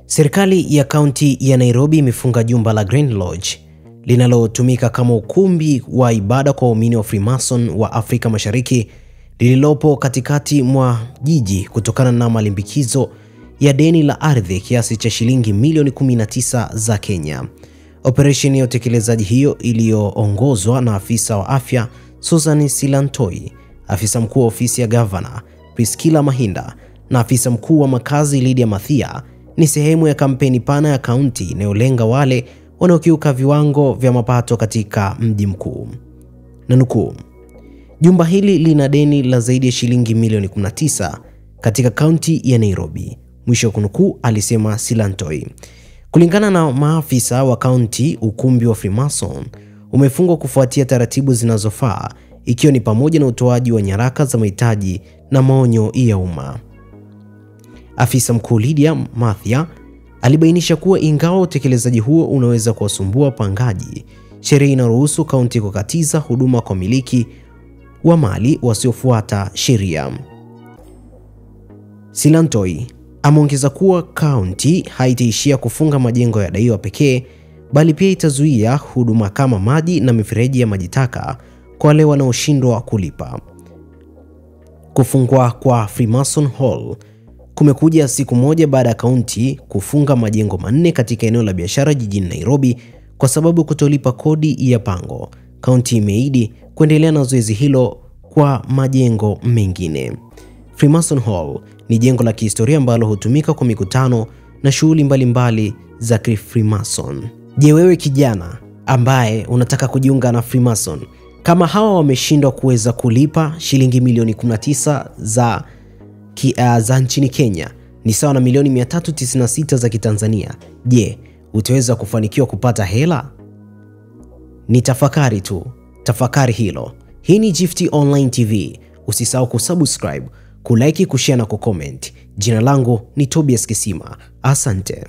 Serikali ya kaunti ya Nairobi imefunga jumba la Grand Lodge linalotumika kama ukumbi wa ibada kwa waumini wa Freemason wa Afrika Mashariki lililopo katikati mwa jiji kutokana na malimbikizo ya deni la ardhi kiasi cha shilingi milioni 19 za Kenya. Operation ya utekelezaji hiyo iliyoongozwa na afisa wa afya Susan Silantoi, afisa mkuu wa ofisi ya gavana Priscilla Mahinda na afisa mkuu wa makazi Lydia Mathia ni sehemu ya kampeni pana ya kaunti inayolenga wale wanaokiuka viwango vya mapato katika mji mkuu. Na nukuu, jumba hili lina deni la zaidi ya shilingi milioni 19 katika kaunti ya Nairobi, mwisho kunukuu, alisema Silantoi. Kulingana na maafisa wa kaunti, ukumbi wa Freemason umefungwa kufuatia taratibu zinazofaa, ikiwa ni pamoja na utoaji wa nyaraka za mahitaji na maonyo ya umma. Afisa mkuu Lydia Mathia alibainisha kuwa ingawa utekelezaji huo unaweza kuwasumbua wapangaji, sheria inaruhusu kaunti kukatiza huduma kwa miliki wa mali wasiofuata sheria. Silantoi ameongeza kuwa kaunti haitaishia kufunga majengo ya daiwa pekee, bali pia itazuia huduma kama maji na mifereji ya maji taka kwa wale wanaoshindwa kulipa. Kufungwa kwa Freemason Hall kumekuja siku moja baada ya kaunti kufunga majengo manne katika eneo la biashara jijini Nairobi kwa sababu kutolipa kodi ya pango. Kaunti imeahidi kuendelea na zoezi hilo kwa majengo mengine. Freemason Hall ni jengo la kihistoria ambalo hutumika kwa mikutano na shughuli mbalimbali za Freemason. Je, wewe kijana ambaye unataka kujiunga na Freemason, kama hawa wameshindwa kuweza kulipa shilingi milioni 19 za nchini Kenya, ni sawa na milioni 396 za Kitanzania, je, utaweza kufanikiwa kupata hela? Ni tafakari tu, tafakari hilo. Hii ni Gift Online TV. Usisahau kusubscribe, kulike, kushare na kucomment. Jina langu ni Tobias Kisima. Asante.